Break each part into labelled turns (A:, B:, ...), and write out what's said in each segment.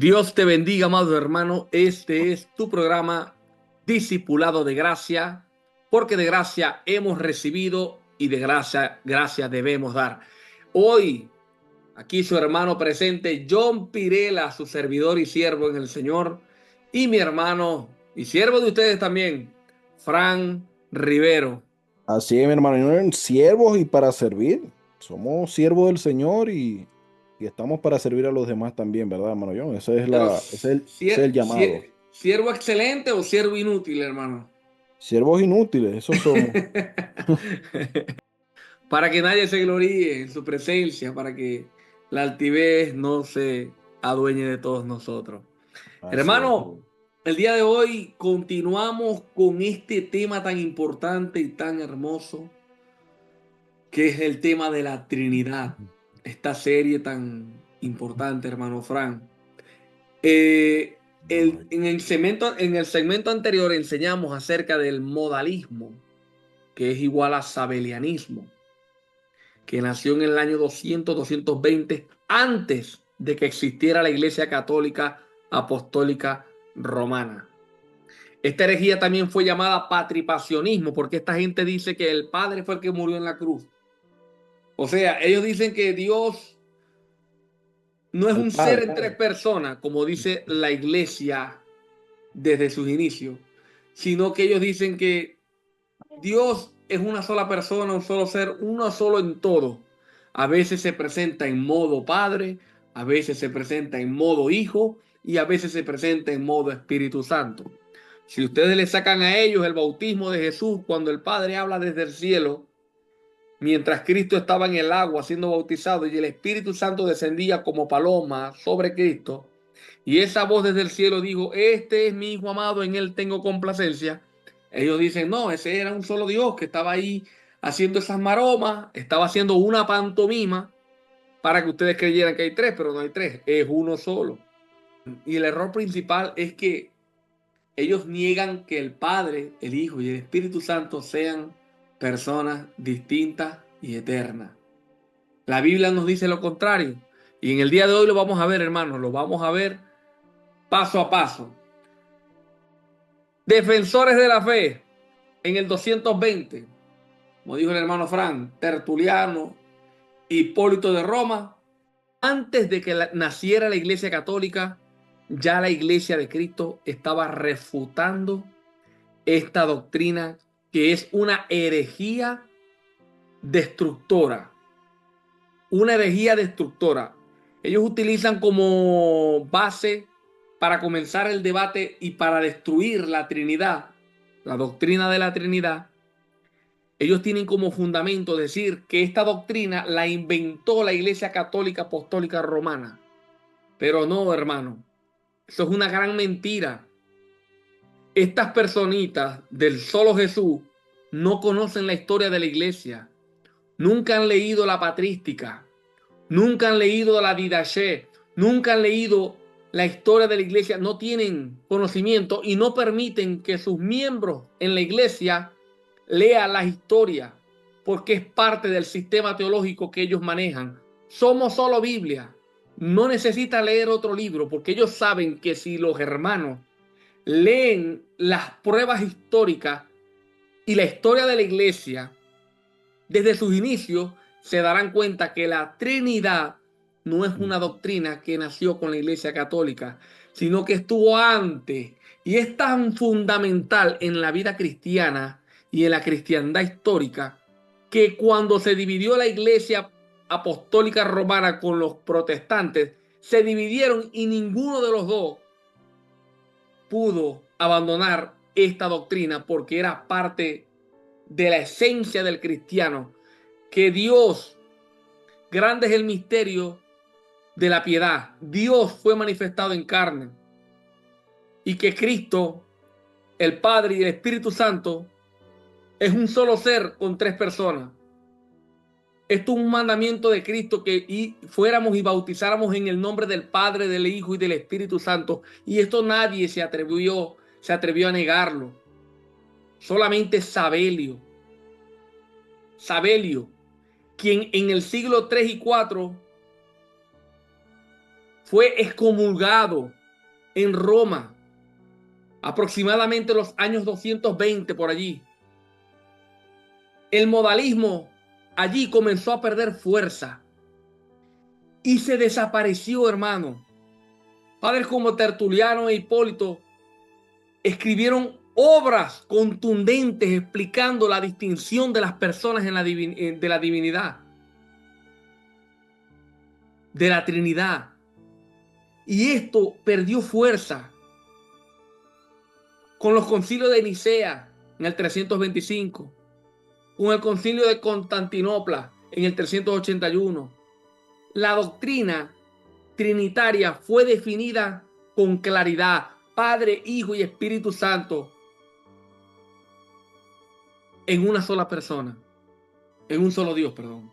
A: Dios te bendiga, amado hermano. Este es tu programa Discipulado de Gracia, porque de gracia hemos recibido y de gracia debemos dar. Hoy, aquí su hermano presente, John Pirela, su servidor y siervo en el Señor, y mi hermano y siervo de ustedes también, Fran Rivero.
B: Así es, mi hermano, y no eran siervos y para servir. Somos siervos del Señor y estamos para servir a los demás también, ¿verdad, hermano John?
A: Pero,
B: Ese es el llamado.
A: ¿siervo excelente o siervo inútil, hermano?
B: Siervos inútiles, esos somos.
A: Para que nadie se gloríe en su presencia, para que la altivez no se adueñe de todos nosotros.
B: Así es.
A: Hermano, el día de hoy continuamos con este tema tan importante y tan hermoso, que es el tema de la Trinidad. Esta serie tan importante, hermano Fran. Eh, en el segmento anterior enseñamos acerca del modalismo, que es igual a sabelianismo, que nació en el año 200-220 antes de que existiera la Iglesia Católica Apostólica Romana. Esta herejía también fue llamada patripacionismo, porque esta gente dice que el Padre fue el que murió en la cruz. O sea, ellos dicen que Dios no es
B: El
A: un ser
B: Padre.
A: en tres personas, como dice la Iglesia desde sus inicios, sino que ellos dicen que Dios es una sola persona, un solo ser, uno solo en todo. A veces se presenta en modo Padre, a veces se presenta en modo Hijo y a veces se presenta en modo Espíritu Santo. Si ustedes le sacan a ellos el bautismo de Jesús cuando el Padre habla desde el cielo, mientras Cristo estaba en el agua siendo bautizado y el Espíritu Santo descendía como paloma sobre Cristo, y esa voz desde el cielo dijo: este es mi Hijo amado, en él tengo complacencia. Ellos dicen: no, ese era un solo Dios que estaba ahí haciendo esas maromas, estaba haciendo una pantomima para que ustedes creyeran que hay tres, pero no hay tres, es uno solo. Y el error principal es que ellos niegan que el Padre, el Hijo y el Espíritu Santo sean personas distintas y eternas. La Biblia nos dice lo contrario. Y en el día de hoy lo vamos a ver, hermanos, lo vamos a ver paso a paso. Defensores de la fe en el 220, como dijo el hermano Fran, Tertuliano, Hipólito de Roma, antes de que naciera la Iglesia Católica, ya la Iglesia de Cristo estaba refutando esta doctrina, que es una herejía destructora. Una herejía destructora. Ellos utilizan como base para comenzar el debate y para destruir la Trinidad, la doctrina de la Trinidad. Ellos tienen como fundamento decir que esta doctrina la inventó la Iglesia Católica Apostólica Romana. Pero no, hermano, eso es una gran mentira. Estas personitas del solo Jesús no conocen la historia de la Iglesia, nunca han leído la patrística, nunca han leído la Didache, nunca han leído la historia de la Iglesia, no tienen conocimiento y no permiten que sus miembros en la Iglesia lean la historia, porque es parte del sistema teológico que ellos manejan. Somos solo Biblia, no necesita leer otro libro, porque ellos saben que si los hermanos leen las pruebas históricas y la historia de la Iglesia desde sus inicios, se darán cuenta que la Trinidad no es una doctrina que nació con la Iglesia Católica, sino que estuvo antes y es tan fundamental en la vida cristiana y en la cristiandad histórica, que cuando se dividió la Iglesia Apostólica Romana con los protestantes, se dividieron y ninguno de los dos pudo abandonar esta doctrina, porque era parte de la esencia del cristiano, que Dios, grande es el misterio de la piedad, Dios fue manifestado en carne, y que Cristo, el Padre y el Espíritu Santo es un solo ser con tres personas. Esto es un mandamiento de Cristo, que fuéramos y bautizáramos en el nombre del Padre, del Hijo y del Espíritu Santo. Y esto nadie se atrevió a negarlo. Solamente Sabelio, quien en el siglo 3 y 4 fue excomulgado en Roma, aproximadamente los años 220 por allí. El modalismo allí comenzó a perder fuerza y se desapareció, hermano. Padres como Tertuliano e Hipólito escribieron obras contundentes explicando la distinción de las personas de la divinidad, de la Trinidad. Y esto perdió fuerza con los concilios de Nicea en el 325, con el concilio de Constantinopla en el 381. La doctrina trinitaria fue definida con claridad: Padre, Hijo y Espíritu Santo en una sola persona, en un solo Dios, perdón.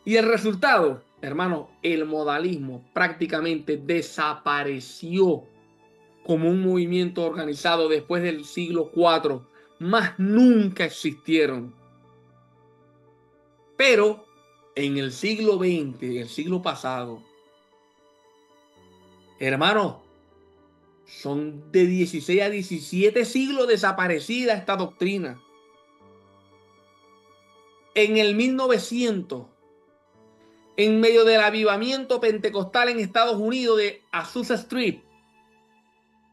A: Y el resultado, hermano, el modalismo prácticamente desapareció como un movimiento organizado después del siglo IV, más nunca existieron. Pero en el siglo XX, el siglo pasado, hermano, son de 16 a 17 siglos desaparecida esta doctrina. En el 1900, en medio del avivamiento pentecostal en Estados Unidos de Azusa Street,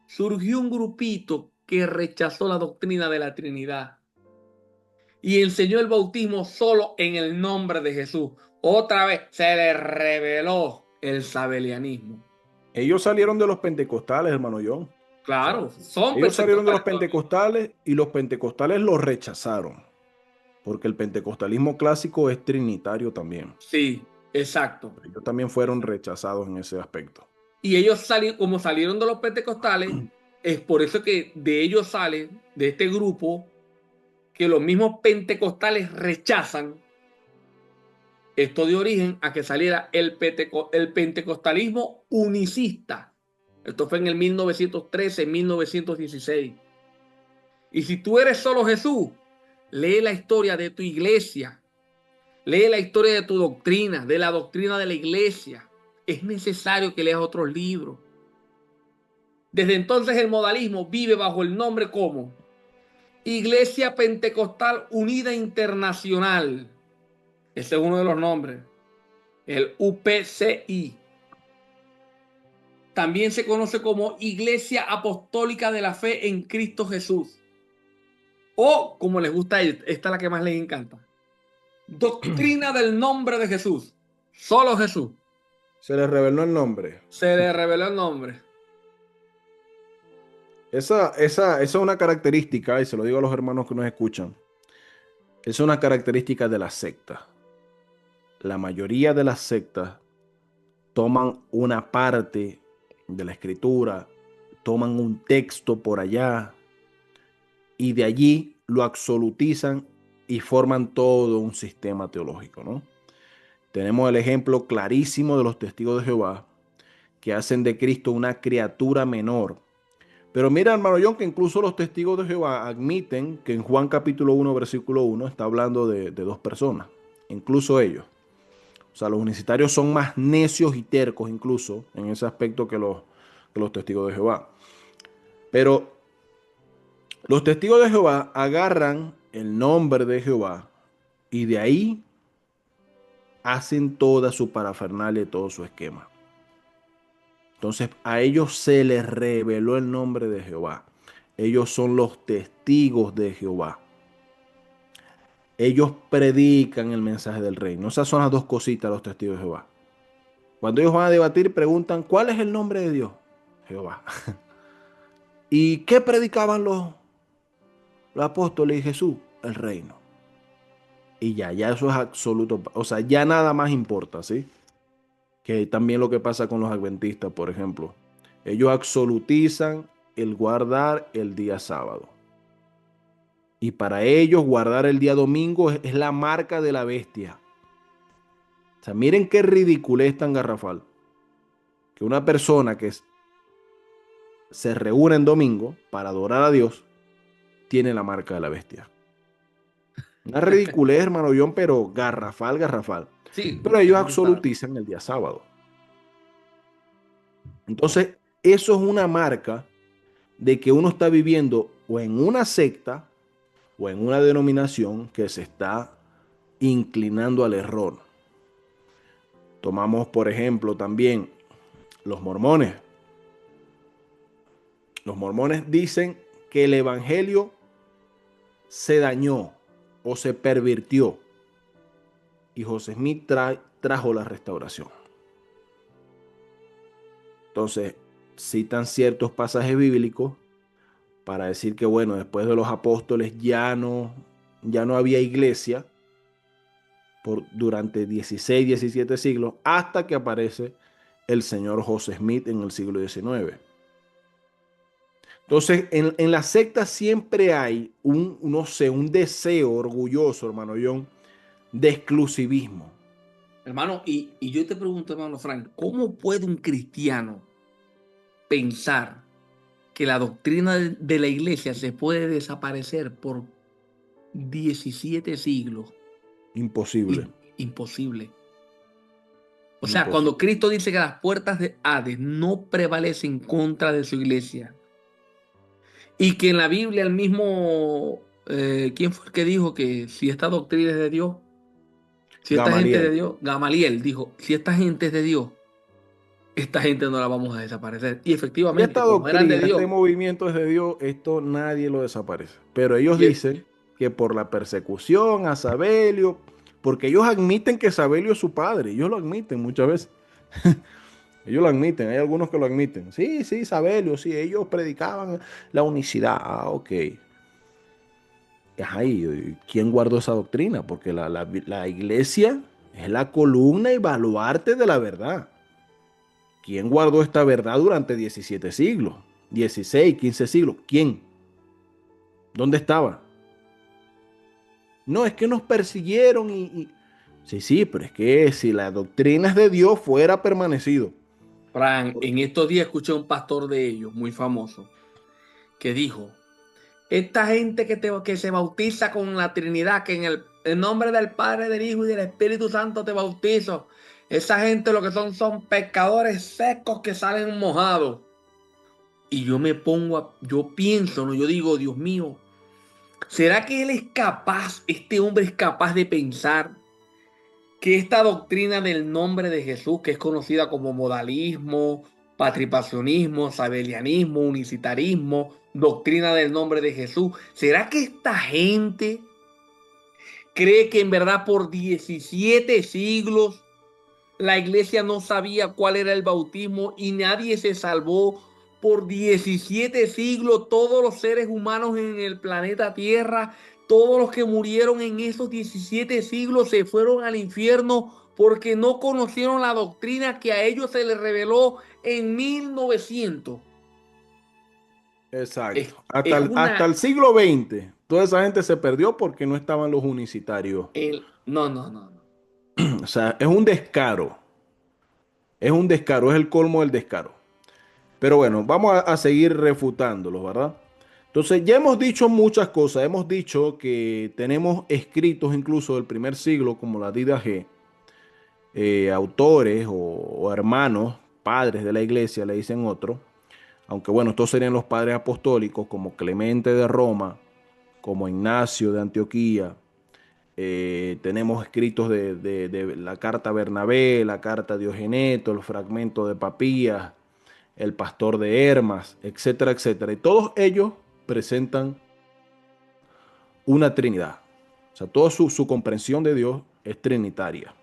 A: surgió un grupito que rechazó la doctrina de la Trinidad y enseñó el bautismo solo en el nombre de Jesús. Otra vez se le reveló el sabelianismo.
B: Ellos salieron de los pentecostales, hermano John.
A: Claro,
B: O sea,
A: son
B: ellos salieron de los
A: pentecostales
B: pentecostales y los pentecostales los rechazaron. Porque el pentecostalismo clásico es trinitario también.
A: Sí, exacto.
B: Ellos también fueron rechazados en ese aspecto.
A: Y ellos salieron, como salieron de los pentecostales, es por eso que de ellos sale, de este grupo, que los mismos pentecostales rechazan. Esto dio origen a que saliera el pentecostalismo unicista. Esto fue en el 1913, 1916. Y si tú eres solo Jesús, lee la historia de tu iglesia. Lee la historia de tu doctrina, de la doctrina de la iglesia. Es necesario que leas otros libros. Desde entonces el modalismo vive bajo el nombre como Iglesia Pentecostal Unida Internacional. Ese es uno de los nombres. El UPCI. También se conoce como Iglesia Apostólica de la Fe en Cristo Jesús. O, como les gusta a ellos, esta es la que más les encanta: Doctrina del nombre de Jesús. Solo Jesús.
B: Se les reveló el nombre.
A: Se le reveló el nombre.
B: Esa es una característica, y se lo digo a los hermanos que nos escuchan, es una característica de la secta. La mayoría de las sectas toman una parte de la escritura, toman un texto por allá y de allí lo absolutizan y forman todo un sistema teológico, ¿no? Tenemos el ejemplo clarísimo de los testigos de Jehová, que hacen de Cristo una criatura menor. Pero mira, hermano John, que incluso los testigos de Jehová admiten que en Juan capítulo 1, versículo 1, está hablando de dos personas, incluso ellos. O sea, los unicitarios son más necios y tercos incluso en ese aspecto que los testigos de Jehová. Pero los testigos de Jehová agarran el nombre de Jehová y de ahí hacen toda su parafernalia y todo su esquema. Entonces a ellos se les reveló el nombre de Jehová. Ellos son los testigos de Jehová. Ellos predican el mensaje del reino. Esas son las dos cositas los testigos de Jehová. Cuando ellos van a debatir, preguntan, ¿cuál es el nombre de Dios? Jehová. ¿Y qué predicaban los apóstoles y Jesús? El reino. Y ya eso es absoluto. O sea, ya nada más importa, ¿sí? Que también lo que pasa con los adventistas, por ejemplo. Ellos absolutizan el guardar el día sábado. Y para ellos guardar el día domingo es la marca de la bestia. O sea, miren qué ridiculez tan garrafal. Que una persona que se reúne en domingo para adorar a Dios tiene la marca de la bestia. Una ridiculez, hermano John, pero garrafal.
A: Sí,
B: Pero ellos absolutizan el día sábado. Entonces, eso es una marca de que uno está viviendo o en una secta o en una denominación que se está inclinando al error. Tomamos, por ejemplo, también los mormones. Los mormones dicen que el evangelio se dañó o se pervirtió y José Smith trajo la restauración. Entonces, citan ciertos pasajes bíblicos para decir que, bueno, después de los apóstoles ya no había iglesia durante 16, 17 siglos, hasta que aparece el señor José Smith en el siglo XIX. Entonces, en la secta siempre hay no sé, un deseo orgulloso, hermano John, de exclusivismo.
A: Hermano, y yo te pregunto, hermano Frank, ¿cómo puede un cristiano pensar que la doctrina de la iglesia se puede desaparecer por 17 siglos?
B: Imposible,
A: Imposible. O sea, cuando
B: imposible.
A: Cristo dice que las puertas de Hades no prevalecen contra de su iglesia y que en la Biblia el mismo, ¿quién fue el que dijo que si esta doctrina es de Dios, si esta gente es de
B: Gamaliel.
A: Dios? Gamaliel dijo, si esta gente es de Dios, esta gente no la vamos a desaparecer. Y
B: Si esta
A: efectivamente, como eran de
B: doctrina, este
A: Dios,
B: movimiento es de Dios, esto nadie lo desaparece. Pero ellos
A: y,
B: dicen que por la persecución a Sabelio, porque ellos admiten que Sabelio es su padre, ellos lo admiten muchas veces. Ellos lo admiten, hay algunos que lo admiten. Sí, sí, Sabelio, sí, ellos predicaban la unicidad. Ah, ok. Ajá, ¿y quién guardó esa doctrina? Porque la iglesia es la columna y baluarte de la verdad. ¿Quién guardó esta verdad durante 17 siglos? 16, 15 siglos. ¿Quién? ¿Dónde estaba? No, es que nos persiguieron Sí, sí, pero es que si la doctrina es de Dios, fuera permanecido.
A: Fran, en estos días escuché a un pastor de ellos, muy famoso, que dijo, esta gente que se bautiza con la Trinidad, que en el nombre del Padre, del Hijo y del Espíritu Santo te bautizo. Esa gente lo que son pescadores secos que salen mojados. Y yo me pongo yo pienso, ¿no? Yo digo, Dios mío, ¿será que él es capaz, este hombre es capaz de pensar que esta doctrina del nombre de Jesús, que es conocida como modalismo, patripacionismo, sabelianismo, unicitarismo, doctrina del nombre de Jesús, ¿será que esta gente cree que en verdad por 17 siglos la iglesia no sabía cuál era el bautismo y nadie se salvó? Por 17 siglos todos los seres humanos en el planeta Tierra, todos los que murieron en esos 17 siglos se fueron al infierno porque no conocieron la doctrina que a ellos se les reveló en 1900.
B: Exacto.
A: Es
B: Hasta
A: una...
B: el siglo XX, toda esa gente se perdió porque no estaban los unicitarios.
A: No, no, no, no.
B: O sea, es un descaro. Es un descaro, es el colmo del descaro. Pero bueno, vamos a seguir refutándolos, ¿verdad? Entonces, ya hemos dicho muchas cosas. Hemos dicho que tenemos escritos incluso del primer siglo, como la Dida G, autores o hermanos, padres de la iglesia, le dicen otros. Aunque bueno, estos serían los padres apostólicos, como Clemente de Roma, como Ignacio de Antioquía. Tenemos escritos de la carta a Bernabé, la carta a Diogeneto, el fragmento de Papías, el pastor de Hermas, etcétera, etcétera. Y todos ellos presentan una Trinidad. O sea, toda su comprensión de Dios es trinitaria.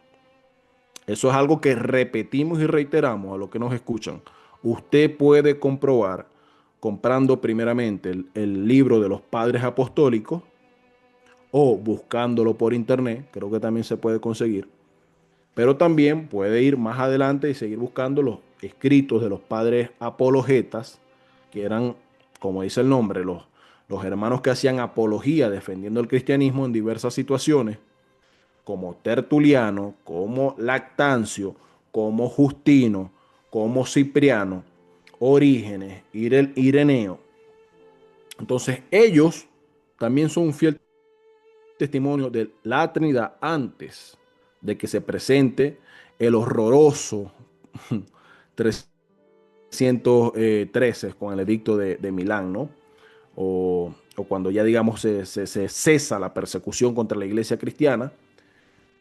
B: Eso es algo que repetimos y reiteramos a los que nos escuchan. Usted puede comprobar comprando primeramente el libro de los padres apostólicos o buscándolo por internet, creo que también se puede conseguir, pero también puede ir más adelante y seguir buscando los escritos de los padres apologetas, que eran, como dice el nombre, los hermanos que hacían apología defendiendo el cristianismo en diversas situaciones, como Tertuliano, como Lactancio, como Justino, como Cipriano, Orígenes, Ireneo. Entonces ellos también son un fiel testimonio de la Trinidad antes de que se presente el horroroso 313 con el edicto de Milán, ¿no? O cuando ya, digamos, se cesa la persecución contra la iglesia cristiana,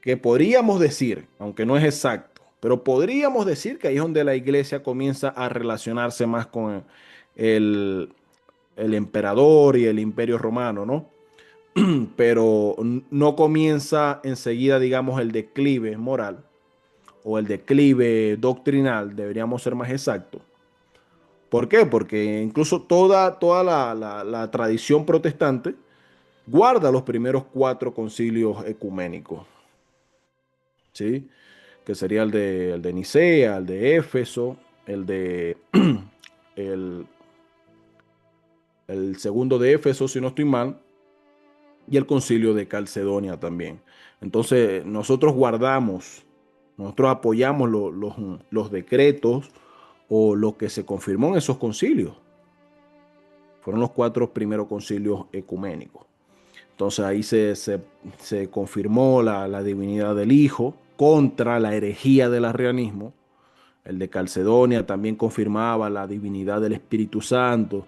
B: que podríamos decir, aunque no es exacto, pero podríamos decir que ahí es donde la iglesia comienza a relacionarse más con el, el emperador y el imperio romano, ¿no? Pero no comienza enseguida, digamos, el declive moral o el declive doctrinal, deberíamos ser más exactos. ¿Por qué? Porque incluso toda la tradición protestante guarda los primeros cuatro concilios ecuménicos, ¿sí? Que sería el de Nicea, el de Éfeso, el de el, el segundo de Éfeso, si no estoy mal, y el concilio de Calcedonia también. Entonces, nosotros apoyamos los decretos o lo que se confirmó en esos concilios. Fueron los cuatro primeros concilios ecuménicos. Entonces ahí se confirmó la divinidad del Hijo contra la herejía del arrianismo. El de Calcedonia también confirmaba la divinidad del Espíritu Santo.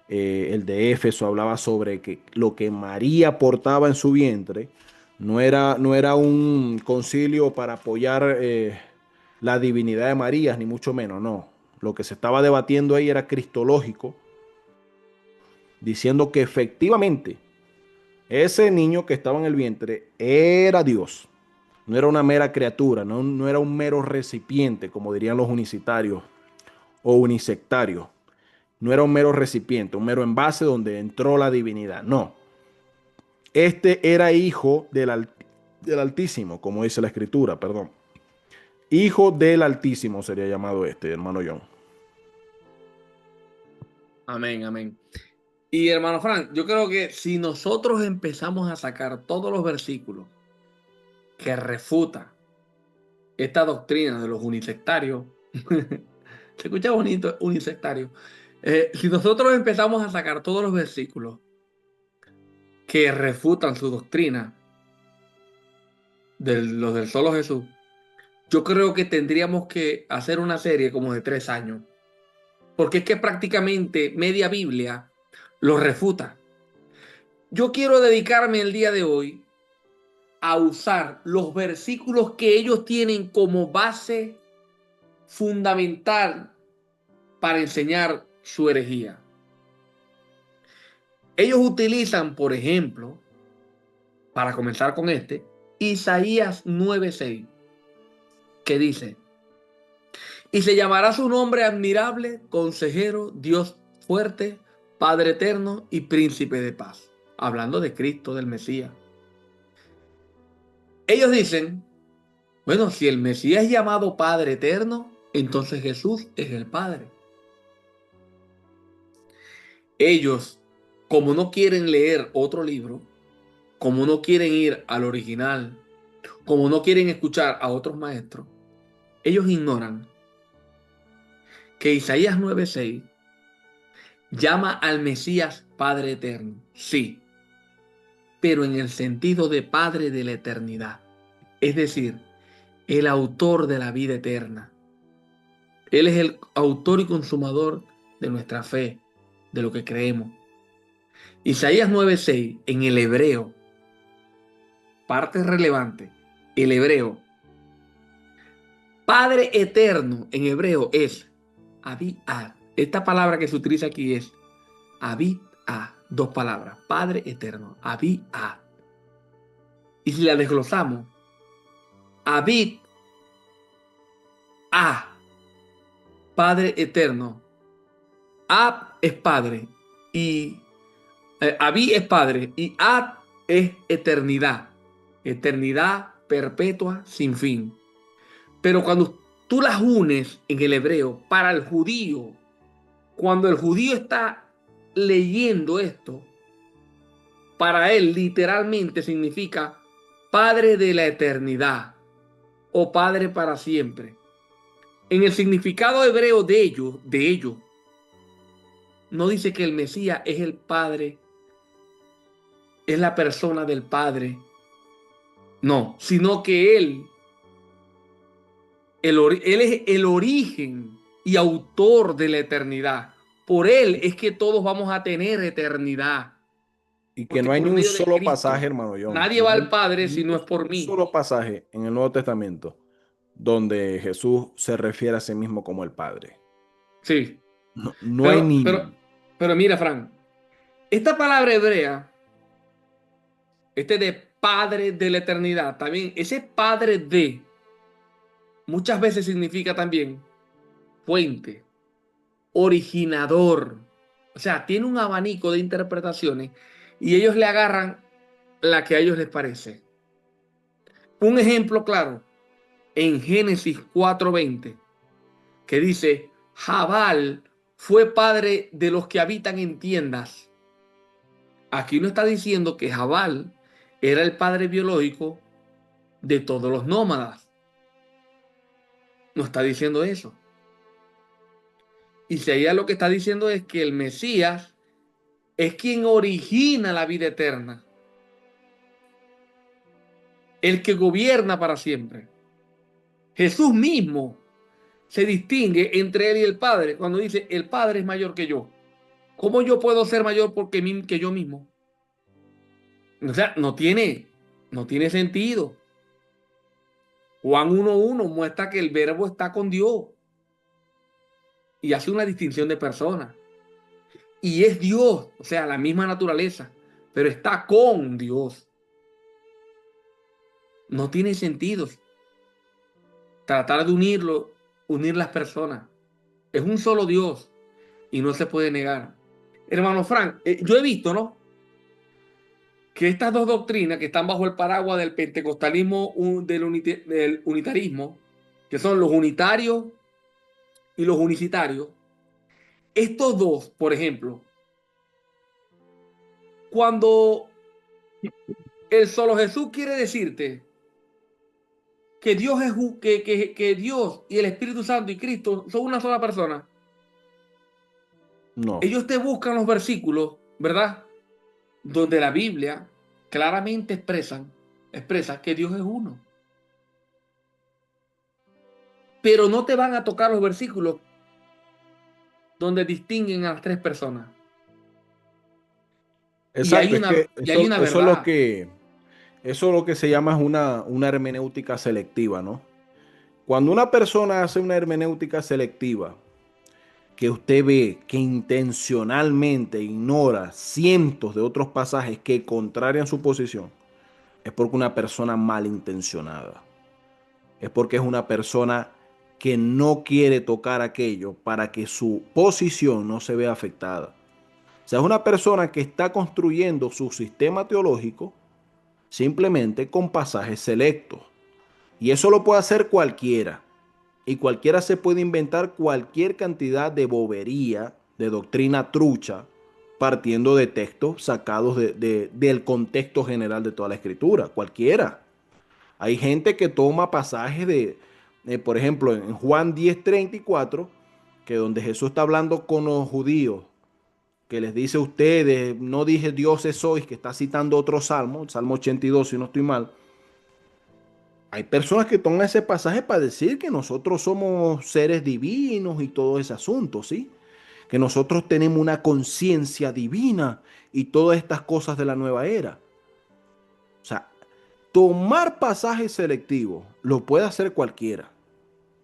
B: El de Éfeso hablaba sobre que lo que María portaba en su vientre no era un concilio para apoyar la divinidad de María, ni mucho menos, no. Lo que se estaba debatiendo ahí era cristológico, diciendo que efectivamente ese niño que estaba en el vientre era Dios. No era una mera criatura, no era un mero recipiente, como dirían los unicitarios o unisectarios. No era un mero recipiente, un mero envase donde entró la divinidad. No. Este era hijo del Altísimo, como dice la Escritura, perdón. Hijo del Altísimo sería llamado este, hermano John.
A: Amén, amén. Y hermano Frank, yo creo que si nosotros empezamos a sacar todos los versículos que refutan esta doctrina de los unisectarios, se escucha bonito, unisectario. Si nosotros empezamos a sacar todos los versículos que refutan su doctrina de los del solo Jesús, yo creo que tendríamos que hacer una serie como de 3 años, porque es que prácticamente media Biblia lo refuta. Yo quiero dedicarme el día de hoy a usar los versículos que ellos tienen como base fundamental para enseñar su herejía. Ellos utilizan, por ejemplo, para comenzar con Isaías 9:6, que dice: y se llamará su nombre admirable, consejero, Dios fuerte, Padre eterno y príncipe de paz. Hablando de Cristo, del Mesías. Ellos dicen, bueno, si el Mesías es llamado Padre eterno, entonces Jesús es el Padre. Ellos, como no quieren leer otro libro, como no quieren ir al original, como no quieren escuchar a otros maestros, ellos ignoran que Isaías 9:6 llama al Mesías Padre eterno, sí, pero en el sentido de Padre de la eternidad, es decir, el autor de la vida eterna. Él es el autor y consumador de nuestra fe, de lo que creemos. Isaías 9:6 en el hebreo, parte relevante, el hebreo, Padre eterno en hebreo es Abí-Ad. Esta palabra que se utiliza aquí es Abí-Ad, dos palabras, Padre eterno, Abí-Ad. Y si la desglosamos, Abí-A, Padre eterno, Ab es Padre y Abí es Padre y Ad es eternidad, eternidad perpetua sin fin. Pero cuando tú las unes en el hebreo para el judío, cuando el judío está leyendo esto, para él literalmente significa Padre de la eternidad o Padre para siempre. En el significado hebreo de ellos, no dice que el Mesías es el Padre, es la persona del Padre, no, sino que él es el origen y autor de la eternidad. Por Él es que todos vamos a tener eternidad.
B: Y que
A: Porque
B: no hay ni
A: por
B: un
A: medio de
B: solo pasaje,
A: Cristo,
B: hermano John,
A: nadie
B: no
A: va al
B: hay
A: Padre
B: ni
A: si no es por
B: un
A: mí.
B: solo pasaje en el Nuevo Testamento donde Jesús se refiere a sí mismo como el Padre.
A: Sí.
B: No, no hay
A: Pero,
B: ni...
A: pero, pero mira, Frank, esta palabra hebrea, de Padre de la eternidad, también, ese Padre de, muchas veces significa también fuente, originador. O sea, tiene un abanico de interpretaciones y ellos le agarran la que a ellos les parece. Un ejemplo claro, en Génesis 4:20, que dice, Jabal fue padre de los que habitan en tiendas. Aquí no está diciendo que Jabal era el padre biológico de todos los nómadas. No está diciendo eso. Y si ella lo que está diciendo es que el Mesías es quien origina la vida eterna, el que gobierna para siempre. Jesús mismo se distingue entre él y el Padre cuando dice, el Padre es mayor que yo. ¿Cómo yo puedo ser mayor que yo mismo? O sea, no tiene sentido. Juan 1:1 muestra que el verbo está con Dios y hace una distinción de personas. Y es Dios, o sea, la misma naturaleza, pero está con Dios. No tiene sentido tratar de unir las personas. Es un solo Dios y no se puede negar. Hermano Frank, yo he visto, ¿no? Que estas dos doctrinas que están bajo el paraguas del pentecostalismo, del unitarismo, que son los unitarios y los unicitarios, estos dos, por ejemplo, cuando el solo Jesús quiere decirte que Dios que Dios y el Espíritu Santo y Cristo son una sola persona,
B: No.
A: ellos te buscan los versículos, ¿verdad? Donde la Biblia claramente expresa que Dios es uno. Pero no te van a tocar los versículos donde distinguen a las tres personas. Y hay
B: Exacto, es
A: una,
B: que
A: y hay una verdad.
B: eso es lo que se llama es una hermenéutica selectiva, ¿no? Cuando una persona hace una hermenéutica selectiva, que usted ve que intencionalmente ignora cientos de otros pasajes que contrarian su posición, es porque una persona malintencionada. Es porque es una persona que no quiere tocar aquello para que su posición no se vea afectada. O sea, es una persona que está construyendo su sistema teológico simplemente con pasajes selectos. Y eso lo puede hacer cualquiera. Y cualquiera se puede inventar cualquier cantidad de bobería, de doctrina trucha, partiendo de textos sacados del contexto general de toda la escritura. Cualquiera. Hay gente que toma pasajes por ejemplo, en Juan 10:34, que donde Jesús está hablando con los judíos, que les dice a ustedes, no dije dioses sois, que está citando otro salmo, el Salmo 82, si no estoy mal. Hay personas que toman ese pasaje para decir que nosotros somos seres divinos y todo ese asunto, ¿sí? Que nosotros tenemos una conciencia divina y todas estas cosas de la nueva era. O sea, tomar pasajes selectivos lo puede hacer cualquiera.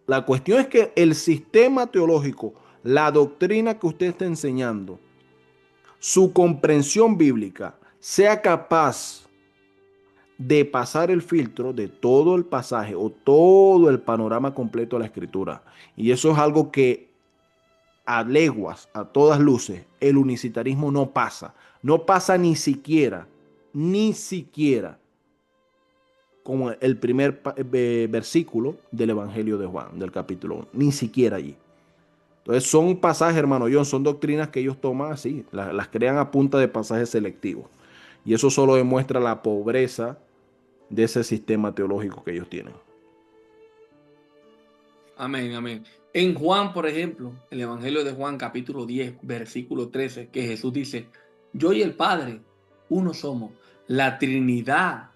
B: La cuestión es que el sistema teológico, la doctrina que usted está enseñando, su comprensión bíblica, sea capaz de pasar el filtro de todo el pasaje o todo el panorama completo de la escritura. Y eso es algo que a leguas, a todas luces, el unicitarismo no pasa. No pasa ni siquiera como el primer versículo del Evangelio de Juan, del capítulo 1. Ni siquiera allí. Entonces son pasajes, hermano John, son doctrinas que ellos toman así, las crean a punta de pasajes selectivos. Y eso solo demuestra la pobreza de ese sistema teológico que ellos tienen.
A: Amén, amén. En Juan, por ejemplo, el Evangelio de Juan, capítulo 10, versículo 13, que Jesús dice, yo y el Padre, uno somos. La Trinidad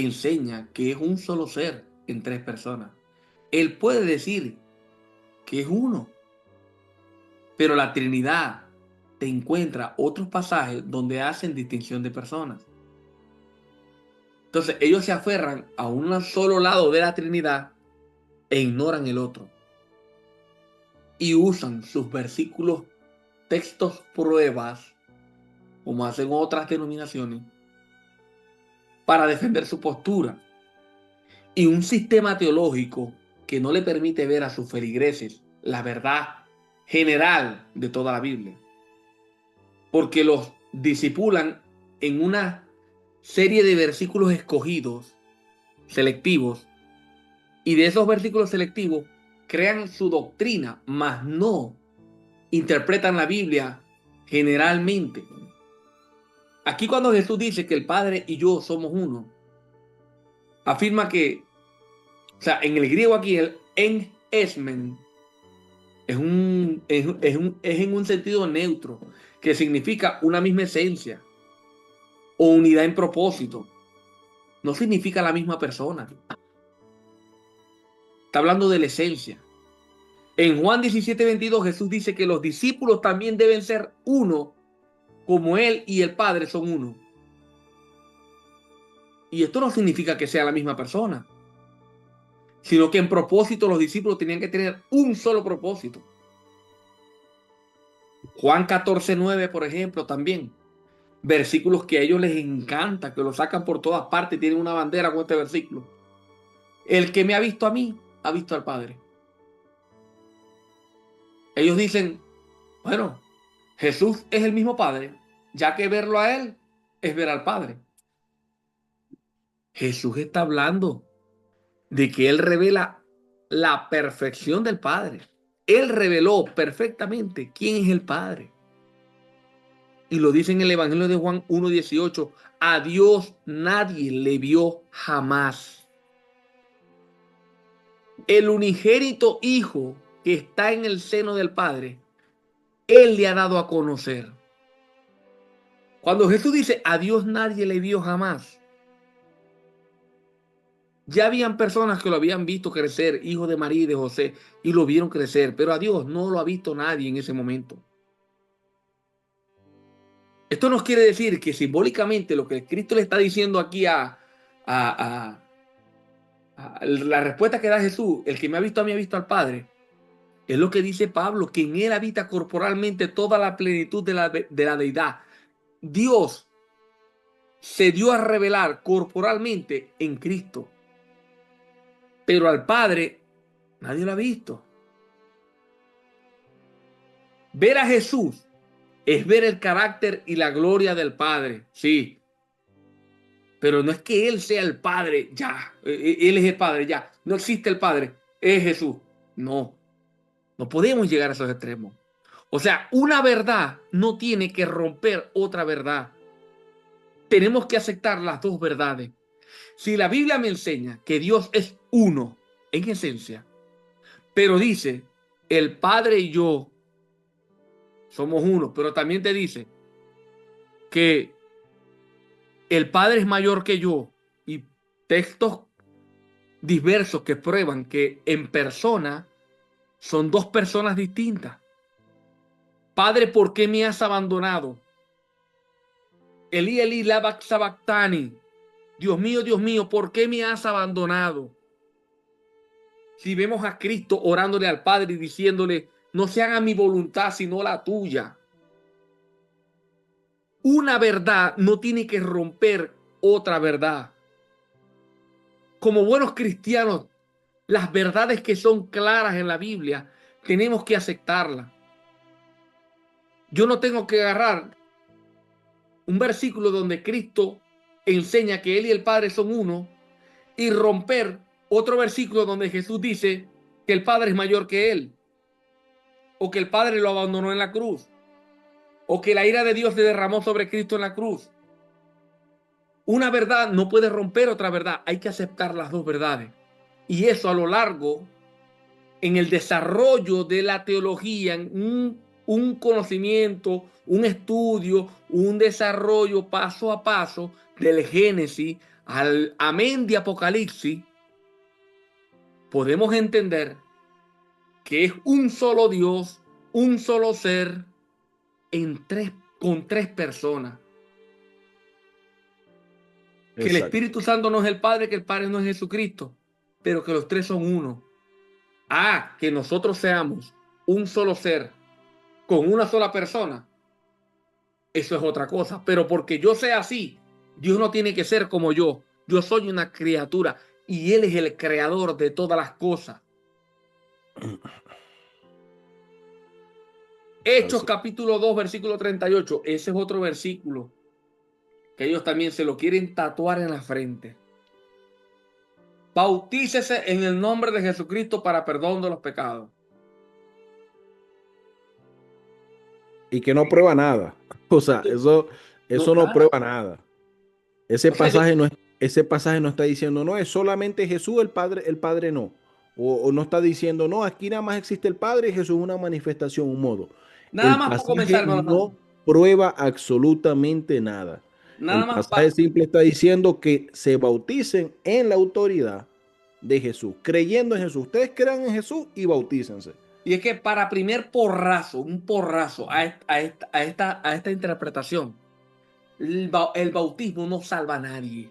A: enseña que es un solo ser en tres personas. Él puede decir que es uno. Pero la Trinidad te encuentra otros pasajes donde hacen distinción de personas. Entonces ellos se aferran a un solo lado de la Trinidad e ignoran el otro. Y usan sus versículos, textos, pruebas, como hacen otras denominaciones, para defender su postura. Y un sistema teológico que no le permite ver a sus feligreses la verdad general de toda la Biblia. Porque los disipulan en una serie de versículos escogidos, selectivos, y de esos versículos selectivos crean su doctrina, mas no interpretan la Biblia generalmente. Aquí cuando Jesús dice que el Padre y yo somos uno, afirma que, o sea, en el griego aquí el en esmen es en un sentido neutro, que significa una misma esencia o unidad en propósito. No significa la misma persona. Está hablando de la esencia. En Juan 17:22 Jesús dice que los discípulos también deben ser uno, como Él y el Padre son uno. Y esto no significa que sea la misma persona, sino que en propósito los discípulos tenían que tener un solo propósito. Juan 14:9, por ejemplo, también. Versículos que a ellos les encanta, que lo sacan por todas partes, tienen una bandera con este versículo. El que me ha visto a mí, ha visto al Padre. Ellos dicen, bueno, Jesús es el mismo Padre, ya que verlo a Él es ver al Padre. Jesús está hablando de que Él revela la perfección del Padre. Él reveló perfectamente quién es el Padre. Y lo dice en el Evangelio de Juan 1:18, a Dios nadie le vio jamás. El unigénito Hijo que está en el seno del Padre, Él le ha dado a conocer. Cuando Jesús dice, a Dios nadie le vio jamás, ya habían personas que lo habían visto crecer, hijo de María y de José, y lo vieron crecer, pero a Dios no lo ha visto nadie en ese momento. Esto nos quiere decir que simbólicamente lo que Cristo le está diciendo aquí a la respuesta que da Jesús, el que me ha visto a mí ha visto al Padre, es lo que dice Pablo, que en él habita corporalmente toda la plenitud de la deidad. Dios se dio a revelar corporalmente en Cristo, pero al Padre nadie lo ha visto. Ver a Jesús es ver el carácter y la gloria del Padre, sí, pero no es que Él sea el Padre, ya, Él es el Padre, ya, no existe el Padre, es Jesús. No, no podemos llegar a esos extremos. O sea, una verdad no tiene que romper otra verdad. Tenemos que aceptar las dos verdades. Si la Biblia me enseña que Dios es uno en esencia, pero dice, el Padre y yo somos uno, pero también te dice que el Padre es mayor que yo, y textos diversos que prueban que en persona son dos personas distintas. Padre, ¿por qué me has abandonado? Elí, Elí, lama sabactani. Dios mío, ¿por qué me has abandonado? Si vemos a Cristo orándole al Padre y diciéndole, no se haga mi voluntad sino la tuya. Una verdad no tiene que romper otra verdad. Como buenos cristianos, las verdades que son claras en la Biblia, tenemos que aceptarlas. Yo no tengo que agarrar un versículo donde Cristo enseña que Él y el Padre son uno y romper otro versículo donde Jesús dice que el Padre es mayor que Él, o que el Padre lo abandonó en la cruz, o que la ira de Dios se derramó sobre Cristo en la cruz. Una verdad no puede romper otra verdad, hay que aceptar las dos verdades. Y eso a lo largo, en el desarrollo de la teología, en un conocimiento, un estudio, un desarrollo paso a paso del Génesis al amén de Apocalipsis, podemos entender que es un solo Dios, un solo ser, con tres personas. Que el
B: Exacto.
A: Espíritu Santo no es el Padre, que el Padre no es Jesucristo, pero que los tres son uno. Que nosotros seamos un solo ser con una sola persona, eso es otra cosa. Pero porque yo sea así, Dios no tiene que ser como yo. Yo soy una criatura y Él es el creador de todas las cosas. Hechos
B: Así.
A: capítulo 2 versículo 38. Ese es otro versículo que ellos también se lo quieren tatuar en la frente. Bautícese en el nombre de Jesucristo para perdón de los pecados.
B: Y que no prueba nada. O sea,
A: No,
B: eso no
A: nada.
B: prueba nada. Ese
A: O sea, yo,
B: pasaje no es, ese pasaje no está diciendo, no, es solamente Jesús, el Padre no. O no está diciendo, no, aquí nada más existe el Padre y Jesús es una manifestación, un modo.
A: nada
B: El
A: más para comenzar,
B: pasaje
A: hermano.
B: no prueba absolutamente nada. El
A: Nada más
B: pasaje
A: para...
B: simple está diciendo que se bauticen en la autoridad de Jesús, creyendo en Jesús. Ustedes crean en Jesús y bautícense.
A: Y es que para primer porrazo, un porrazo a esta interpretación, el bautismo no salva a nadie.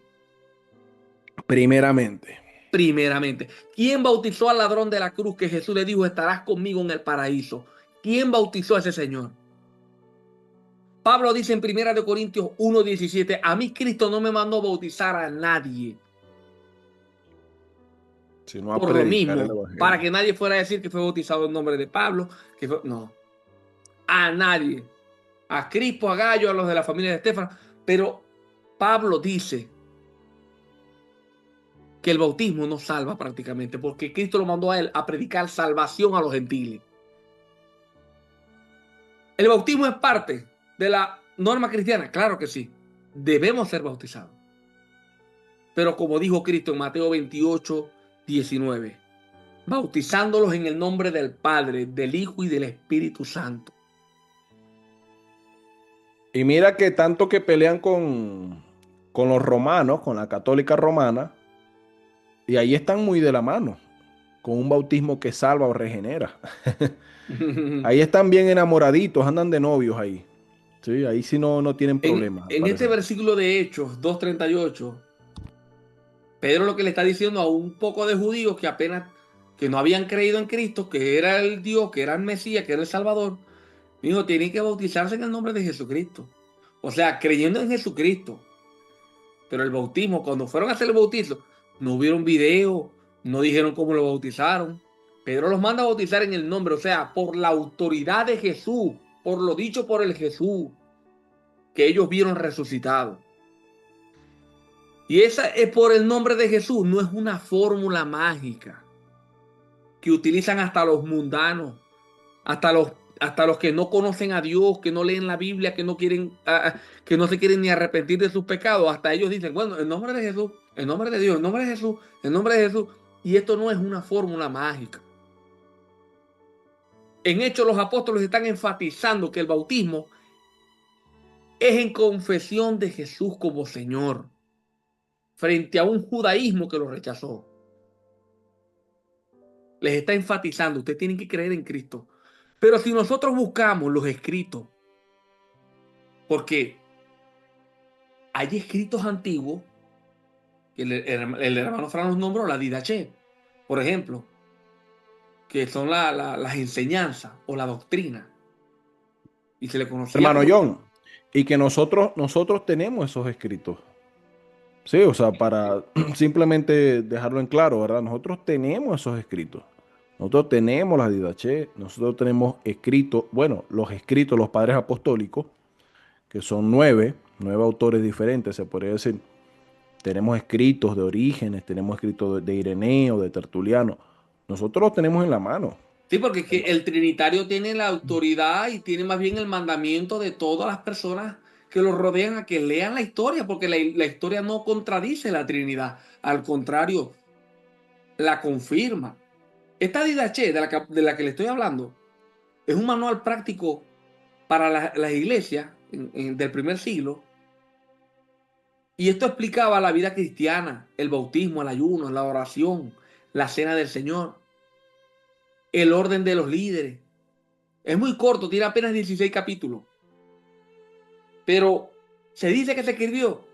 B: Primeramente.
A: Primeramente, ¿quién bautizó al ladrón de la cruz que Jesús le dijo, estarás conmigo en el paraíso? ¿Quién bautizó a ese señor? Pablo dice en 1 Corintios 1:17, a mí Cristo no me mandó bautizar a nadie.
B: Sino a
A: Por lo
B: predicar el
A: mismo, para
B: Evangelio.
A: que nadie fuera a decir que fue bautizado en nombre de Pablo, no, a nadie. A Crispo, a Gallo, a los de la familia de Estefano. Pero Pablo dice que el bautismo no salva prácticamente, porque Cristo lo mandó a él a predicar salvación a los gentiles. ¿El bautismo es parte de la norma cristiana? Claro que sí. Debemos ser bautizados. Pero como dijo Cristo en Mateo 28:19, bautizándolos en el nombre del Padre, del Hijo y del Espíritu Santo.
B: Y mira que tanto que pelean con los romanos, con la católica romana, y ahí están muy de la mano, con un bautismo que salva o regenera. Ahí están bien enamoraditos, andan de novios ahí. Sí, ahí sí no tienen problemas, al
A: En este
B: parecer.
A: versículo de Hechos 2:38, Pedro lo que le está diciendo a un poco de judíos que apenas, que no habían creído en Cristo, que era el Dios, que era el Mesías, que era el Salvador, dijo, tienen que bautizarse en el nombre de Jesucristo. O sea, creyendo en Jesucristo. Pero el bautismo, cuando fueron a hacer el bautismo, no vieron video, no dijeron cómo lo bautizaron. Pedro los manda a bautizar en el nombre, o sea, por la autoridad de Jesús, por lo dicho por el Jesús que ellos vieron resucitado. Y esa es por el nombre de Jesús, no es una fórmula mágica que utilizan hasta los mundanos, hasta los que no conocen a Dios, que no leen la Biblia, que no quieren, que no se quieren ni arrepentir de sus pecados. Hasta ellos dicen, bueno, en nombre de Jesús, en nombre de Dios, en nombre de Jesús, en nombre de Jesús. Y esto no es una fórmula mágica. En Hechos los apóstoles están enfatizando que el bautismo es en confesión de Jesús como Señor, frente a un judaísmo que lo rechazó. Les está enfatizando, ustedes tienen que creer en Cristo. Pero si nosotros buscamos los escritos, porque hay escritos antiguos, que el hermano Fran nos nombró, la Didache, por ejemplo, que son las enseñanzas o la doctrina, y se le conocía
B: Hermano
A: como...
B: John, y que nosotros tenemos esos escritos. Sí, o sea, para simplemente dejarlo en claro, ¿verdad? Nosotros tenemos esos escritos. Nosotros tenemos la Didache, nosotros tenemos escritos, bueno, los escritos, los padres apostólicos, que son nueve autores diferentes, se podría decir. Tenemos escritos de Orígenes, tenemos escritos de Ireneo, de Tertuliano. Nosotros los tenemos en la mano.
A: Sí, porque es que el trinitario tiene la autoridad y tiene más bien el mandamiento de todas las personas que lo rodean a que lean la historia, porque la historia no contradice la Trinidad, al contrario, la confirma. Esta Didache de la que le estoy hablando es un manual práctico para las iglesias del primer siglo, y esto explicaba la vida cristiana, el bautismo, el ayuno, la oración, la cena del Señor. el orden de los líderes. Es muy corto, tiene apenas 16 capítulos. Pero se dice que se escribió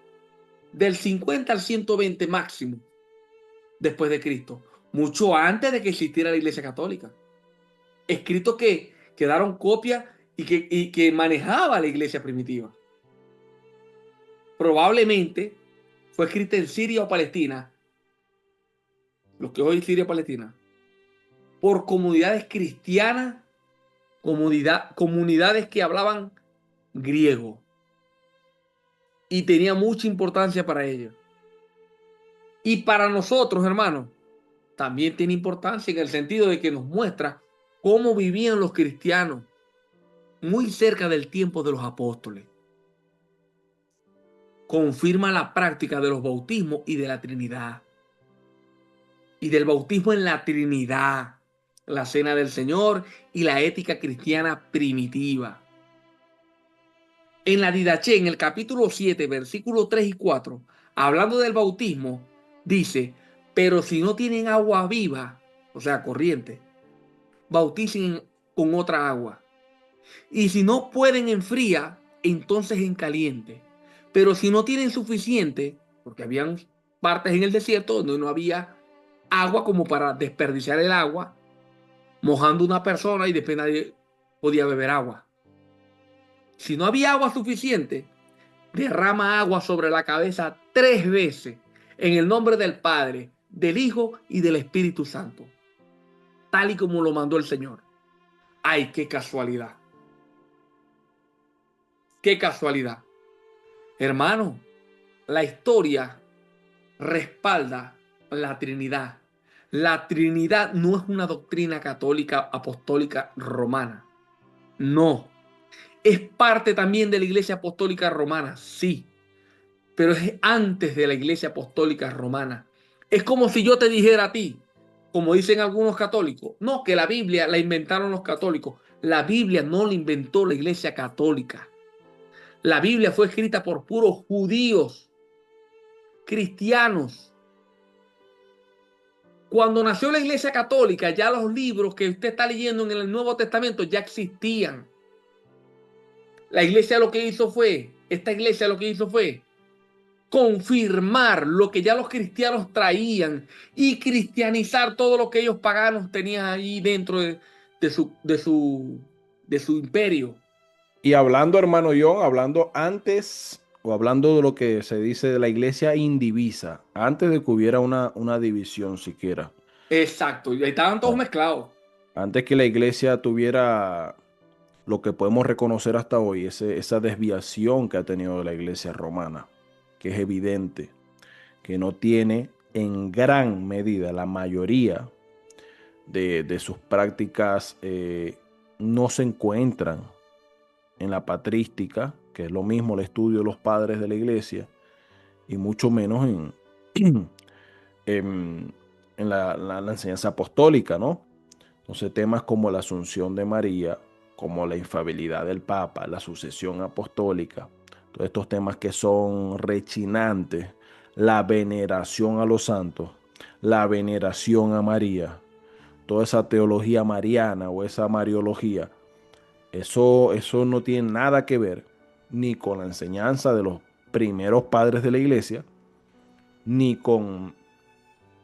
A: del 50 al 120 máximo después de Cristo, mucho antes de que existiera la Iglesia Católica. Escritos que quedaron copias y que manejaba la Iglesia primitiva. Probablemente fue escrita en Siria o Palestina, lo que hoy es Siria o Palestina, por comunidades cristianas, comunidades que hablaban griego, y tenía mucha importancia para ellos. Y para nosotros, hermanos, también tiene importancia en el sentido de que nos muestra cómo vivían los cristianos muy cerca del tiempo de los apóstoles. Confirma la práctica de los bautismos y de la Trinidad. Y del bautismo en la Trinidad, la cena del Señor y la ética cristiana primitiva. En la Didaché, en el capítulo 7, versículos 3 y 4, hablando del bautismo, dice: pero si no tienen agua viva, o sea, corriente, bauticen con otra agua. Y si no pueden en fría, entonces en caliente. Pero si no tienen suficiente, porque habían partes en el desierto donde no había agua como para desperdiciar el agua, mojando una persona y después nadie podía beber agua. Si no había agua suficiente, derrama agua sobre la cabeza 3 veces en el nombre del Padre, del Hijo y del Espíritu Santo, tal y como lo mandó el Señor. ¡Ay, qué casualidad! ¡Qué casualidad! Hermano, la historia respalda la Trinidad. La Trinidad no es una doctrina católica apostólica romana. No. Es parte también de la Iglesia Apostólica Romana, sí. Pero es antes de la Iglesia Apostólica Romana. Es como si yo te dijera a ti, como dicen algunos católicos, no, que la Biblia la inventaron los católicos. La Biblia no la inventó la Iglesia Católica. La Biblia fue escrita por puros judíos, cristianos. Cuando nació la Iglesia Católica, ya los libros que usted está leyendo en el Nuevo Testamento ya existían. Esta iglesia lo que hizo fue confirmar lo que ya los cristianos traían y cristianizar todo lo que ellos paganos tenían ahí dentro de su imperio.
B: Y hablando, hermano John, hablando antes o hablando de lo que se dice de la iglesia indivisa, antes de que hubiera una división siquiera.
A: Exacto, y ahí estaban todos mezclados.
B: Antes que la iglesia tuviera lo que podemos reconocer hasta hoy, esa desviación que ha tenido la iglesia romana, que es evidente, que no tiene en gran medida, la mayoría de sus prácticas no se encuentran en la patrística, que es lo mismo el estudio de los padres de la iglesia, y mucho menos en la enseñanza apostólica, ¿no? Entonces temas como la asunción de María, como la infalibilidad del Papa, la sucesión apostólica, todos estos temas que son rechinantes, la veneración a los santos, la veneración a María, toda esa teología mariana o esa mariología, eso no tiene nada que ver ni con la enseñanza de los primeros padres de la iglesia, ni con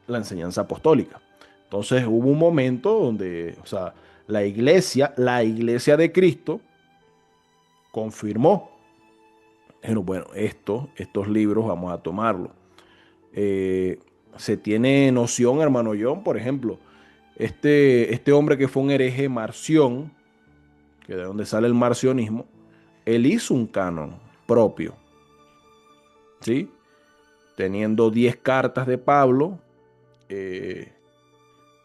B: la enseñanza apostólica. Entonces hubo un momento donde, o sea, la iglesia de Cristo confirmó, bueno, estos libros vamos a tomarlos. Se tiene noción, hermano John, por ejemplo, este hombre que fue un hereje Marción, que de donde sale el marcionismo, él hizo un canon propio, ¿sí? Teniendo 10 cartas de Pablo,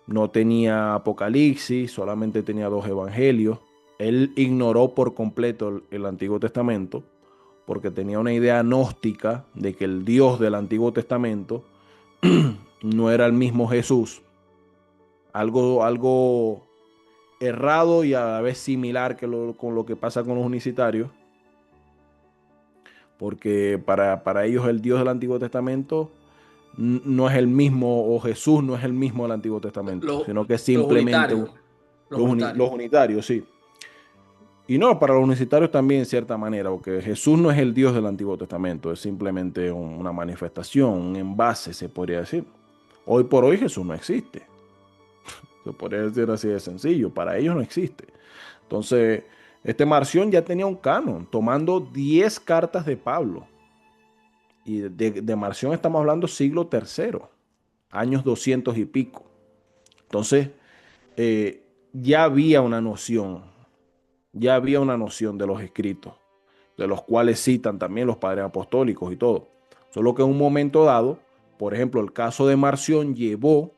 B: no tenía Apocalipsis, solamente tenía 2 evangelios. Él ignoró por completo el Antiguo Testamento porque tenía una idea gnóstica de que el Dios del Antiguo Testamento no era el mismo Jesús. Algo errado y a la vez similar con lo que pasa con los unicitarios. Porque para ellos el Dios del Antiguo Testamento no es el mismo, o Jesús no es el mismo del Antiguo Testamento, sino que es simplemente
A: Los unitarios.
B: Los unitarios, sí. Y no, para los universitarios también en cierta manera, porque Jesús no es el Dios del Antiguo Testamento, es simplemente una manifestación, un envase, se podría decir. Hoy por hoy Jesús no existe. Se podría decir así de sencillo, para ellos no existe. Entonces, este Marción ya tenía un canon, tomando 10 cartas de Pablo. Y de Marción estamos hablando siglo tercero, años 200 y pico. Entonces, ya había una noción, ya había una noción de los escritos, de los cuales citan también los padres apostólicos y todo. Solo que en un momento dado, por ejemplo, el caso de Marción llevó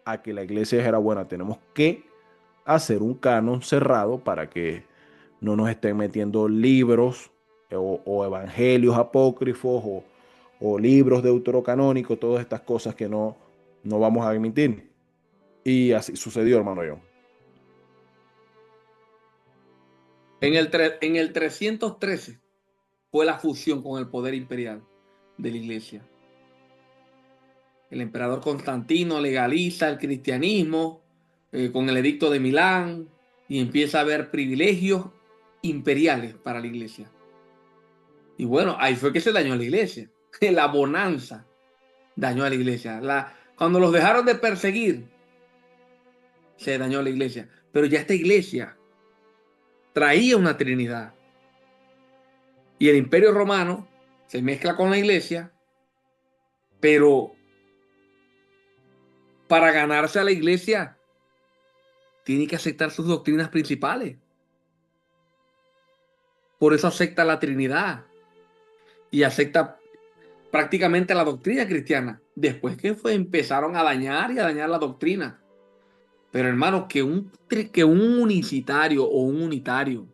B: a que la iglesia dijera, bueno, tenemos que hacer un canon cerrado para que no nos estén metiendo libros o evangelios apócrifos o libros deuterocanónicos, todas estas cosas que no vamos a admitir. Y así sucedió, hermano John.
A: En el 313 fue la fusión con el poder imperial de la iglesia. El emperador Constantino legaliza el cristianismo con el edicto de Milán y empieza a haber privilegios imperiales para la iglesia. Y bueno, ahí fue que se dañó la iglesia. La bonanza dañó a la iglesia. Cuando los dejaron de perseguir, se dañó la iglesia. Pero ya esta iglesia traía una trinidad. Y el imperio romano se mezcla con la iglesia, pero para ganarse a la iglesia tiene que aceptar sus doctrinas principales. Por eso acepta la Trinidad y acepta prácticamente la doctrina cristiana. Después que empezaron a dañar y a dañar la doctrina. Pero hermano, que un unicitario o un unitario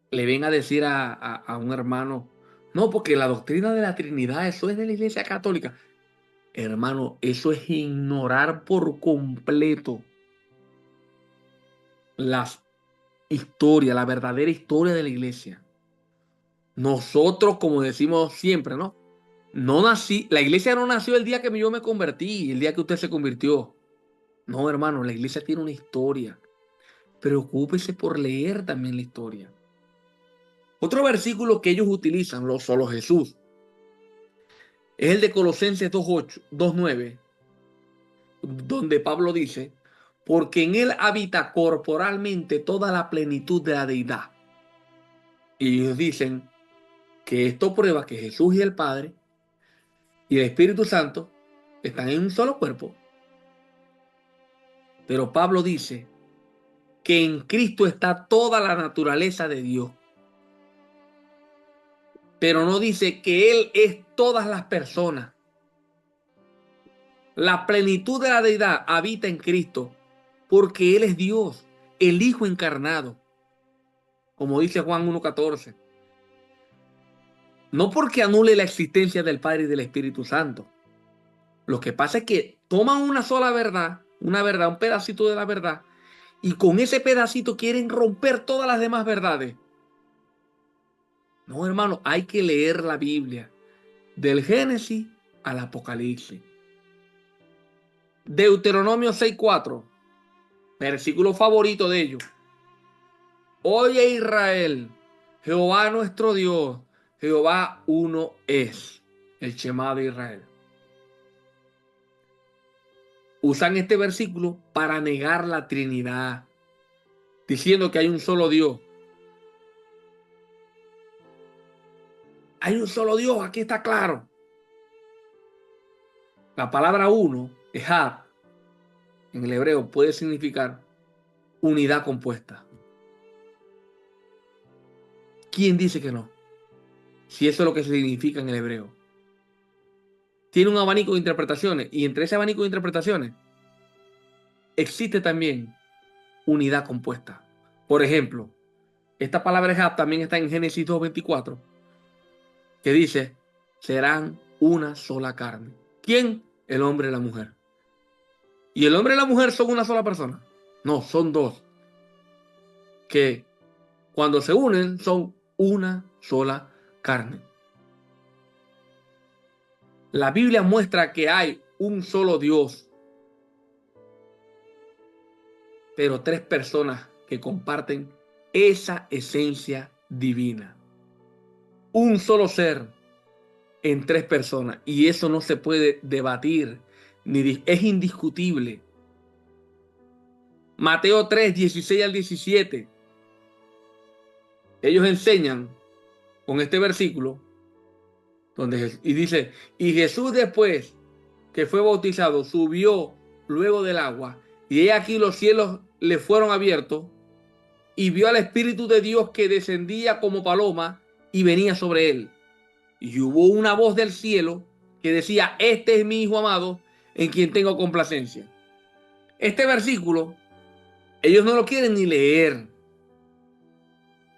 A: le venga a decir a un hermano, no, porque la doctrina de la Trinidad, eso es de la Iglesia Católica. Hermano, eso es ignorar por completo la historia, la verdadera historia de la Iglesia. Nosotros, como decimos siempre, ¿no? La iglesia no nació el día que yo me convertí, el día que usted se convirtió. No, hermano, la iglesia tiene una historia. Preocúpese por leer también la historia. Otro versículo que ellos utilizan, solo Jesús, es el de Colosenses 2:8, 2:9, donde Pablo dice, porque en él habita corporalmente toda la plenitud de la deidad. Y ellos dicen que esto prueba que Jesús y el Padre y el Espíritu Santo están en un solo cuerpo. Pero Pablo dice que en Cristo está toda la naturaleza de Dios. Pero no dice que Él es todas las personas. La plenitud de la deidad habita en Cristo porque Él es Dios, el Hijo encarnado. Como dice Juan 1:14. No porque anule la existencia del Padre y del Espíritu Santo. Lo que pasa es que toman una sola verdad, un pedacito de la verdad, y con ese pedacito quieren romper todas las demás verdades. No, hermano, hay que leer la Biblia del Génesis al Apocalipsis. Deuteronomio 6:4, versículo favorito de ellos. Oye Israel, Jehová nuestro Dios, Jehová uno es, el Shema de Israel. Usan este versículo para negar la Trinidad, diciendo que hay un solo Dios. Hay un solo Dios, aquí está claro. La palabra uno, ejad, en el hebreo puede significar unidad compuesta. ¿Quién dice que no? Si eso es lo que significa en el hebreo. Tiene un abanico de interpretaciones y entre ese abanico de interpretaciones existe también unidad compuesta. Por ejemplo, esta palabra ejad también está en Génesis 2:24, que dice, serán una sola carne. ¿Quién? El hombre y la mujer. ¿Y el hombre y la mujer son una sola persona? No, son dos. Que cuando se unen son una sola carne. La Biblia muestra que hay un solo Dios. pero tres personas que comparten esa esencia divina. Un solo ser en tres personas. Y eso no se puede debatir, es indiscutible. Mateo 3, 16 al 17. Ellos enseñan con este versículo, y dice, y Jesús después que fue bautizado, subió luego del agua, y he aquí los cielos le fueron abiertos, y vio al Espíritu de Dios que descendía como paloma y venía sobre él. Y hubo una voz del cielo que decía, este es mi Hijo amado, en quien tengo complacencia. Este versículo, ellos no lo quieren ni leer,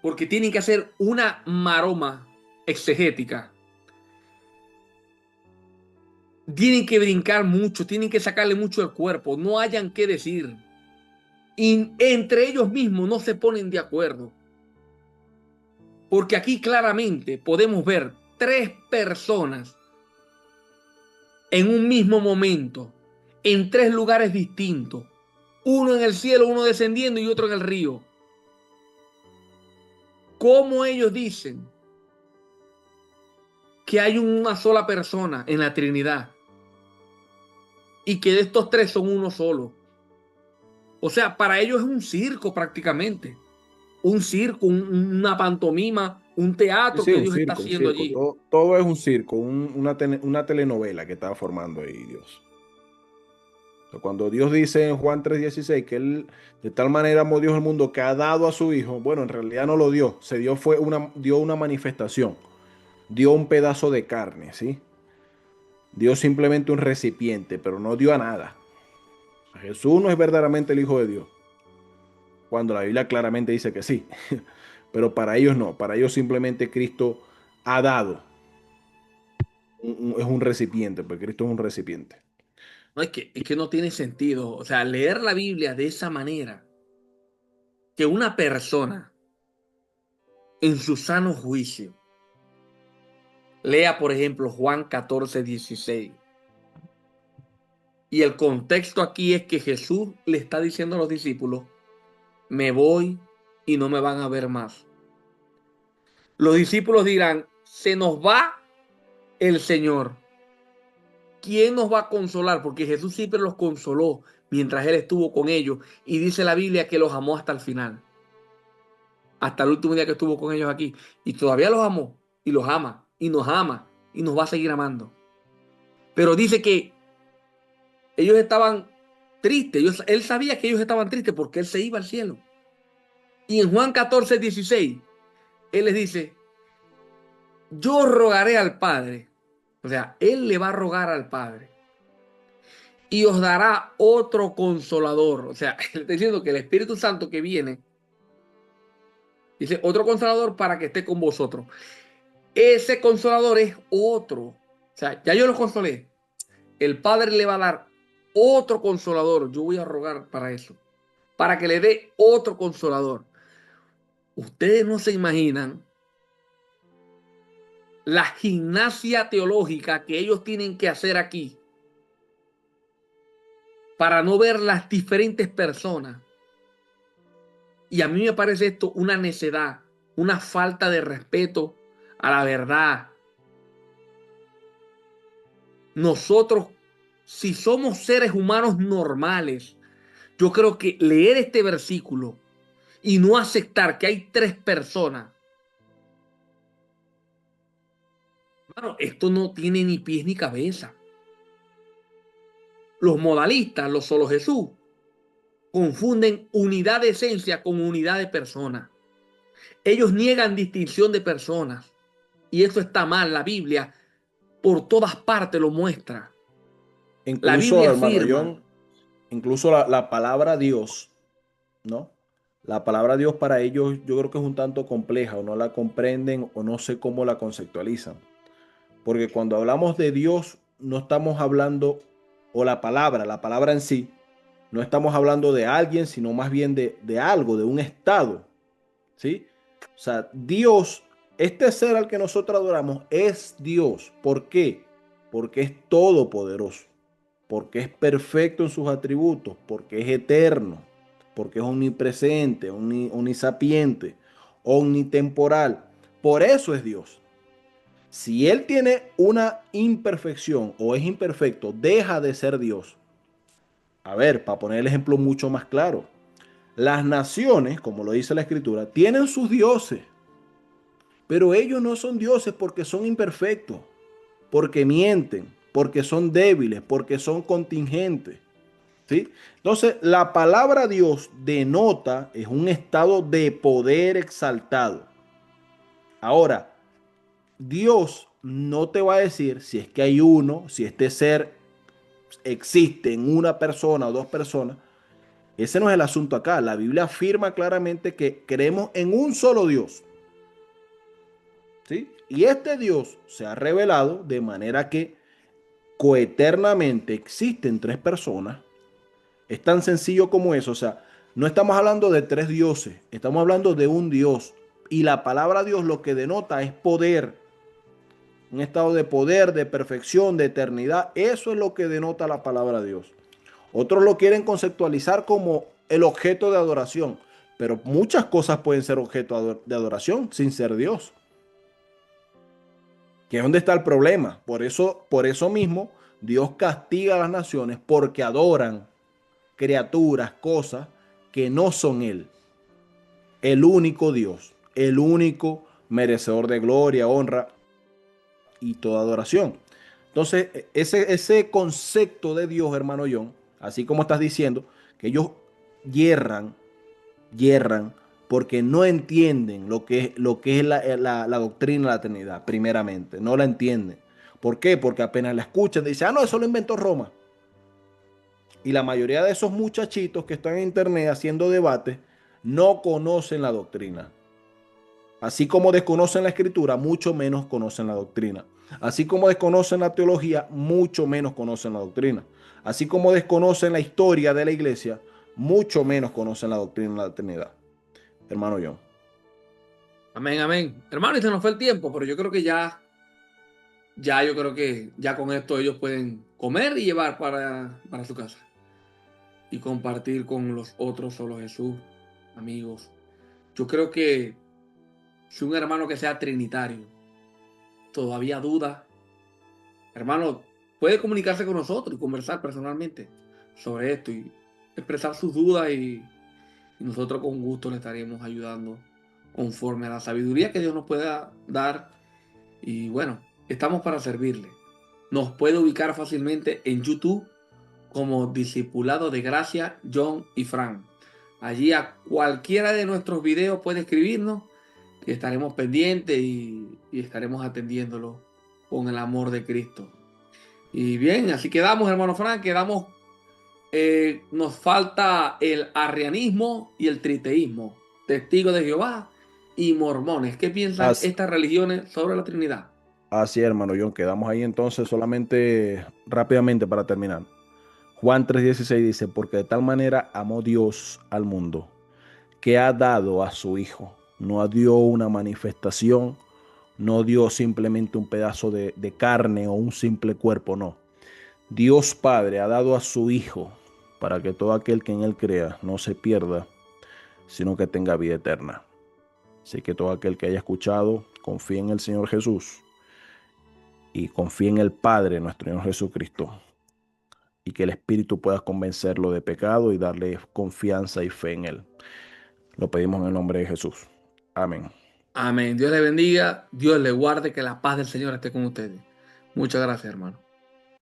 A: porque tienen que hacer una maroma exegética. Tienen que brincar mucho, tienen que sacarle mucho el cuerpo, no hayan qué decir. Y entre ellos mismos no se ponen de acuerdo. Porque aquí claramente podemos ver tres personas en un mismo momento, en tres lugares distintos. Uno en el cielo, uno descendiendo y otro en el río. ¿Cómo ellos dicen que hay una sola persona en la Trinidad y que de estos tres son uno solo? O sea, para ellos es un circo prácticamente. Un circo, una pantomima, un teatro
B: Sí,
A: que
B: un
A: Dios está
B: circo, un
A: haciendo
B: circo.
A: allí.
B: Todo es un circo, una telenovela que estaba formando ahí Dios. Cuando Dios dice en Juan 3:16 que Él de tal manera amó Dios al mundo que ha dado a su Hijo, bueno, en realidad no lo dio, dio una manifestación, dio un pedazo de carne, ¿sí? Dio simplemente un recipiente, pero no dio a nada. Jesús no es verdaderamente el Hijo de Dios, cuando la Biblia claramente dice que sí, pero para ellos no, para ellos simplemente Cristo ha dado, es un recipiente, porque Cristo es un recipiente.
A: No, es que no tiene sentido. O sea, leer la Biblia de esa manera, que una persona en su sano juicio lea, por ejemplo, Juan 14, 16. Y el contexto aquí es que Jesús le está diciendo a los discípulos, me voy y no me van a ver más. Los discípulos dirán, se nos va el Señor. ¿Quién nos va a consolar? Porque Jesús siempre los consoló mientras Él estuvo con ellos. Y dice la Biblia que los amó hasta el final. Hasta el último día que estuvo con ellos aquí. Y todavía los amó. Y los ama. Y nos ama. Y nos va a seguir amando. Pero dice que ellos estaban tristes. Él sabía que ellos estaban tristes porque Él se iba al cielo. Y en Juan 14, 16, Él les dice, yo rogaré al Padre. O sea, Él le va a rogar al Padre. Y os dará otro consolador. O sea, Él está diciendo que el Espíritu Santo que viene, dice, otro consolador para que esté con vosotros. Ese consolador es otro. O sea, ya yo los consolé. El Padre le va a dar otro consolador. Yo voy a rogar para eso. Para que le dé otro consolador. Ustedes no se imaginan la gimnasia teológica que ellos tienen que hacer aquí para no ver las diferentes personas. Y a mí me parece esto una necedad, una falta de respeto a la verdad. Nosotros, si somos seres humanos normales, yo creo que leer este versículo y no aceptar que hay tres personas, hermano, esto no tiene ni pies ni cabeza. Los modalistas, los solo Jesús, confunden unidad de esencia con unidad de persona. Ellos niegan distinción de personas. Y eso está mal. La Biblia por todas partes lo muestra. La
B: Incluso,
A: Biblia
B: hermano
A: afirma.
B: John, incluso la palabra Dios, ¿no? La palabra Dios para ellos yo creo que es un tanto compleja, o no la comprenden o no sé cómo la conceptualizan. Porque cuando hablamos de Dios, no estamos hablando, o la palabra en sí, no estamos hablando de alguien, sino más bien de algo, de un estado, ¿sí? O sea, Dios, este ser al que nosotros adoramos es Dios. ¿Por qué? Porque es todopoderoso, porque es perfecto en sus atributos, porque es eterno. porque es omnipresente, omnisapiente, omnitemporal. Por eso es Dios. Si Él tiene una imperfección o es imperfecto, deja de ser Dios. A ver, para poner el ejemplo mucho más claro, las naciones, como lo dice la Escritura, tienen sus dioses, pero ellos no son dioses porque son imperfectos, porque mienten, porque son débiles, porque son contingentes. ¿Sí? Entonces, la palabra Dios denota es un estado de poder exaltado. Ahora, Dios no te va a decir si es que hay uno, si este ser existe en una persona o dos personas. Ese no es el asunto acá. La Biblia afirma claramente que creemos en un solo Dios. ¿Sí? Y este Dios se ha revelado de manera que coeternamente existen tres personas. Es tan sencillo como eso. O sea, no estamos hablando de tres dioses, estamos hablando de un Dios. Y la palabra Dios lo que denota es poder, un estado de poder, de perfección, de eternidad. Eso es lo que denota la palabra Dios. Otros lo quieren conceptualizar como el objeto de adoración, pero muchas cosas pueden ser objeto de adoración sin ser Dios. Que es donde está el problema. Por eso mismo, Dios castiga a las naciones porque adoran criaturas, cosas que no son Él. El único Dios, el único merecedor de gloria, honra y toda adoración. Entonces, ese concepto de Dios, hermano John, así como estás diciendo, que ellos hierran, hierran, porque no entienden lo que es la doctrina de la Trinidad, primeramente. No la entienden. ¿Por qué? Porque apenas la escuchan, dicen, ah, no, eso lo inventó Roma. Y la mayoría de esos muchachitos que están en internet haciendo debates no conocen la doctrina. Así como desconocen la escritura, mucho menos conocen la doctrina. Así como desconocen la teología, mucho menos conocen la doctrina. Así como desconocen la historia de la iglesia, mucho menos conocen la doctrina de la Trinidad. Hermano John.
A: Amén, amén. Hermano, y se nos fue el tiempo, pero yo creo que ya yo creo que ya con esto ellos pueden comer y llevar para su casa y compartir con los otros solo Jesús, amigos. Yo creo que si un hermano que sea trinitario todavía duda, hermano, puede comunicarse con nosotros y conversar personalmente sobre esto y expresar sus dudas y nosotros con gusto le estaremos ayudando conforme a la sabiduría que Dios nos pueda dar. Y bueno, estamos para servirle. Nos puede ubicar fácilmente en YouTube como Discipulado de Gracia, John y Frank. Allí a cualquiera de nuestros videos puede escribirnos y estaremos pendientes y estaremos atendiéndolo con el amor de Cristo. Y bien, así quedamos, hermano Frank, quedamos. Nos falta el arrianismo y el triteísmo, testigos de Jehová y mormones. ¿Qué piensan
B: Así,
A: estas religiones sobre la Trinidad?
B: así, hermano John. Quedamos ahí entonces solamente rápidamente para terminar. Juan 3:16 dice, porque de tal manera amó Dios al mundo, que ha dado a su Hijo. No dio una manifestación, no dio simplemente un pedazo de carne o un simple cuerpo, no. Dios Padre ha dado a su Hijo para que todo aquel que en Él crea no se pierda, sino que tenga vida eterna. Así que todo aquel que haya escuchado, confíe en el Señor Jesús y confíe en el Padre, nuestro Señor Jesucristo, y que el Espíritu pueda convencerlo de pecado y darle confianza y fe en Él. Lo pedimos en el nombre de Jesús. Amén.
A: Amén. Dios le bendiga, Dios le guarde, que la paz del Señor esté con ustedes. Muchas gracias, hermano.